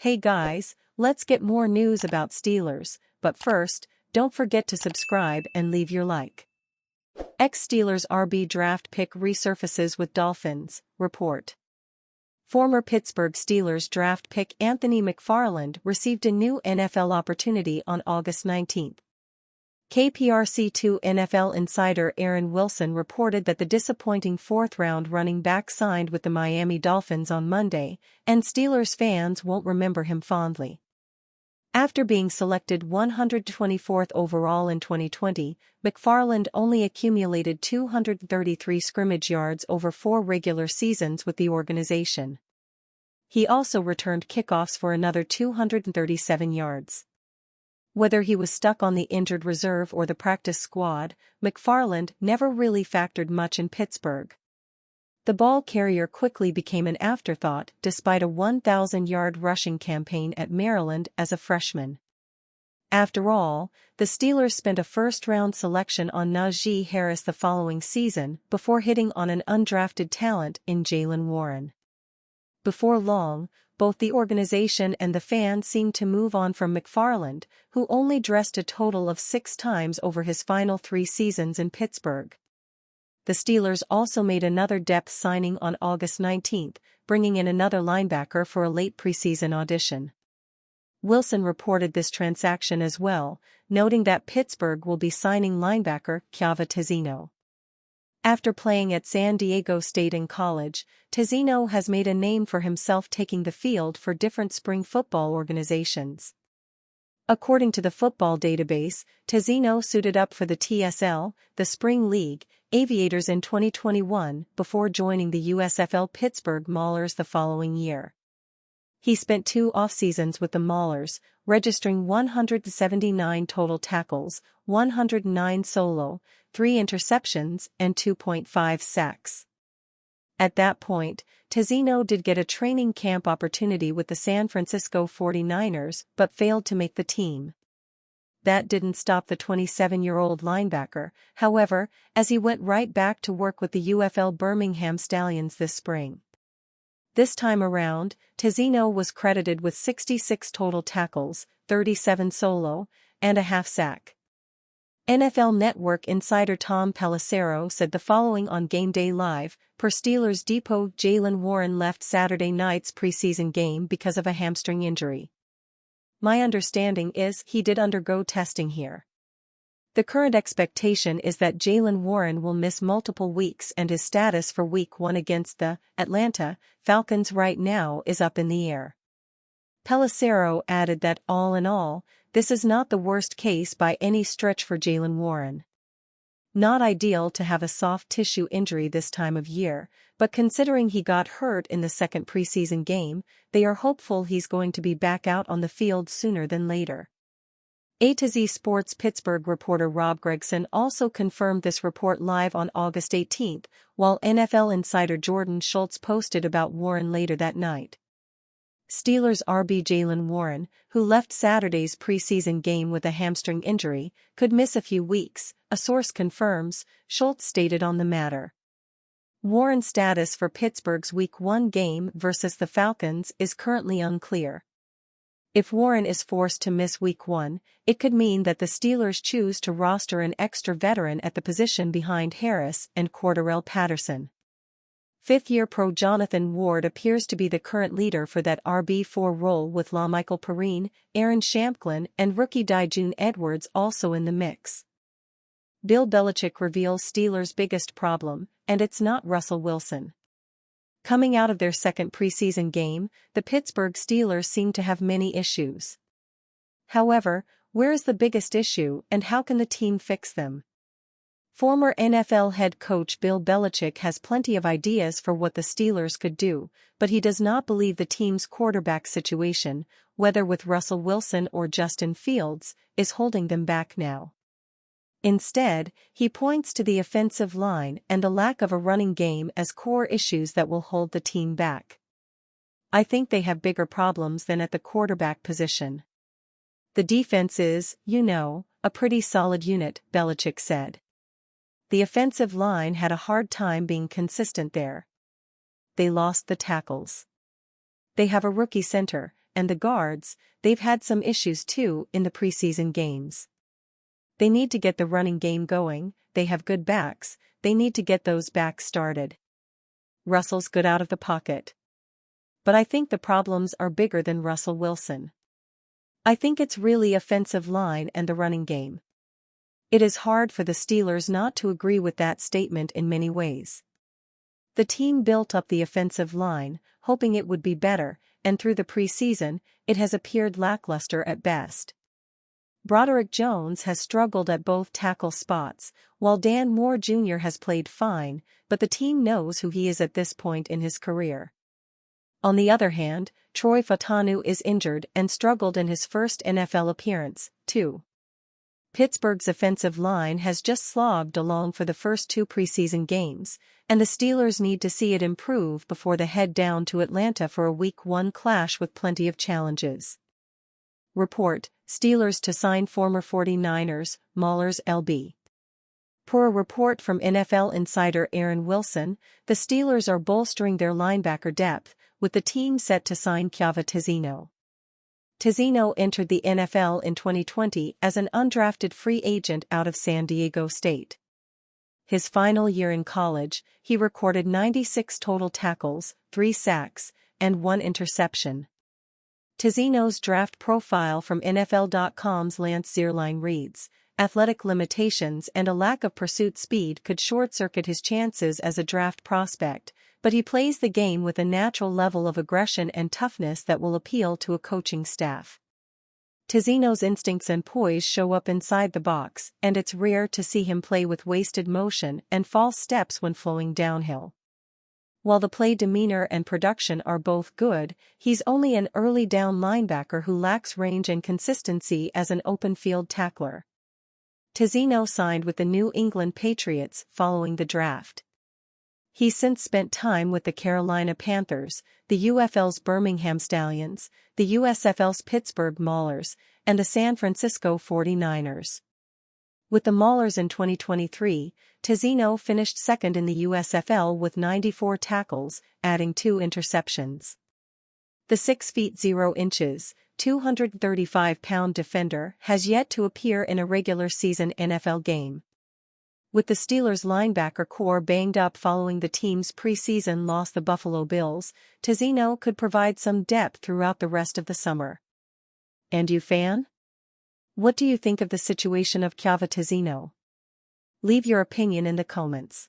Hey guys, let's get more news about Steelers, but first, don't forget to subscribe and leave your like. Ex-Steelers RB draft pick resurfaces with Dolphins, report. Former Pittsburgh Steelers draft pick Anthony McFarland received a new NFL opportunity on August 19. KPRC2 NFL insider Aaron Wilson reported that the disappointing fourth-round running back signed with the Miami Dolphins on Monday, and Steelers fans won't remember him fondly. After being selected 124th overall in 2020, McFarland only accumulated 233 scrimmage yards over 4 regular seasons with the organization. He also returned kickoffs for another 237 yards. Whether he was stuck on the injured reserve or the practice squad, McFarland never really factored much in Pittsburgh. The ball carrier quickly became an afterthought despite a 1,000-yard rushing campaign at Maryland as a freshman. After all, the Steelers spent a first-round selection on Najee Harris the following season before hitting on an undrafted talent in Jaylen Warren. Before long, both the organization and the fans seemed to move on from McFarland, who only dressed a total of 6 times over his final 3 seasons in Pittsburgh. The Steelers also made another depth signing on August 19, bringing in another linebacker for a late preseason audition. Wilson reported this transaction as well, noting that Pittsburgh will be signing linebacker Kyahva Tezino. After playing at San Diego State in college, Tezino has made a name for himself taking the field for different spring football organizations. According to the football database, Tezino suited up for the TSL, the Spring League, Aviators in 2021 before joining the USFL Pittsburgh Maulers the following year. He spent 2 off-seasons with the Maulers, registering 179 total tackles, 109 solo, 3 interceptions, and 2.5 sacks. At that point, Tezino did get a training camp opportunity with the San Francisco 49ers but failed to make the team. That didn't stop the 27-year-old linebacker, however, as he went right back to work with the UFL Birmingham Stallions this spring. This time around, Tezino was credited with 66 total tackles, 37 solo, and a half sack. NFL Network insider Tom Pelissero said the following on Game Day Live: per Steelers Depot, Jaylen Warren left Saturday night's preseason game because of a hamstring injury. My understanding is he did undergo testing here. The current expectation is that Jaylen Warren will miss multiple weeks and his status for Week 1 against the Atlanta Falcons right now is up in the air. Pelissero added that all in all, this is not the worst case by any stretch for Jaylen Warren. Not ideal to have a soft tissue injury this time of year, but considering he got hurt in the second preseason game, they are hopeful he's going to be back out on the field sooner than later. A to Z Sports Pittsburgh reporter Rob Gregson also confirmed this report live on August 18, while NFL insider Jordan Schultz posted about Warren later that night. Steelers RB Jaylen Warren, who left Saturday's preseason game with a hamstring injury, could miss a few weeks, a source confirms, Schultz stated on the matter. Warren's status for Pittsburgh's Week 1 game versus the Falcons is currently unclear. If Warren is forced to miss Week 1, it could mean that the Steelers choose to roster an extra veteran at the position behind Harris and Cordarrelle Patterson. Fifth-year pro Jonathan Ward appears to be the current leader for that RB4 role with LaMichael Perine, Aaron Shamklin, and rookie Dijun Edwards also in the mix. Bill Belichick reveals Steelers' biggest problem, and it's not Russell Wilson. Coming out of their second preseason game, the Pittsburgh Steelers seem to have many issues. However, where is the biggest issue and how can the team fix them? Former NFL head coach Bill Belichick has plenty of ideas for what the Steelers could do, but he does not believe the team's quarterback situation, whether with Russell Wilson or Justin Fields, is holding them back now. Instead, he points to the offensive line and the lack of a running game as core issues that will hold the team back. I think they have bigger problems than at the quarterback position. The defense is, a pretty solid unit, Belichick said. The offensive line had a hard time being consistent there. They lost the tackles. They have a rookie center, and the guards, they've had some issues too in the preseason games. They need to get the running game going, they have good backs, they need to get those backs started. Russell's good out of the pocket. But I think the problems are bigger than Russell Wilson. I think it's really offensive line and the running game. It is hard for the Steelers not to agree with that statement in many ways. The team built up the offensive line, hoping it would be better, and through the preseason, it has appeared lackluster at best. Broderick Jones has struggled at both tackle spots, while Dan Moore Jr. has played fine, but the team knows who he is at this point in his career. On the other hand, Troy Fautanu is injured and struggled in his first NFL appearance, too. Pittsburgh's offensive line has just slogged along for the first 2 preseason games, and the Steelers need to see it improve before they head down to Atlanta for a Week 1 clash with plenty of challenges. Report: Steelers to sign former 49ers, Maulers LB. Per a report from NFL insider Aaron Wilson, the Steelers are bolstering their linebacker depth, with the team set to sign Kyahva Tezino. Tezino entered the NFL in 2020 as an undrafted free agent out of San Diego State. His final year in college, he recorded 96 total tackles, 3 sacks, and 1 interception. Tezino's draft profile from NFL.com's Lance Zierlein reads, "Athletic limitations and a lack of pursuit speed could short-circuit his chances as a draft prospect, but he plays the game with a natural level of aggression and toughness that will appeal to a coaching staff." Tezino's instincts and poise show up inside the box, and it's rare to see him play with wasted motion and false steps when flowing downhill. While the play demeanor and production are both good, he's only an early down linebacker who lacks range and consistency as an open field tackler. Tezino signed with the New England Patriots following the draft. He's since spent time with the Carolina Panthers, the UFL's Birmingham Stallions, the USFL's Pittsburgh Maulers, and the San Francisco 49ers. With the Maulers in 2023, Tezino finished second in the USFL with 94 tackles, adding 2 interceptions. The 6 feet 0 inches, 235-pound defender has yet to appear in a regular season NFL game. With the Steelers' linebacker core banged up following the team's preseason loss to the Buffalo Bills, Tezino could provide some depth throughout the rest of the summer. And you, fan? What do you think of the situation of Kyahva Tezino? Leave your opinion in the comments.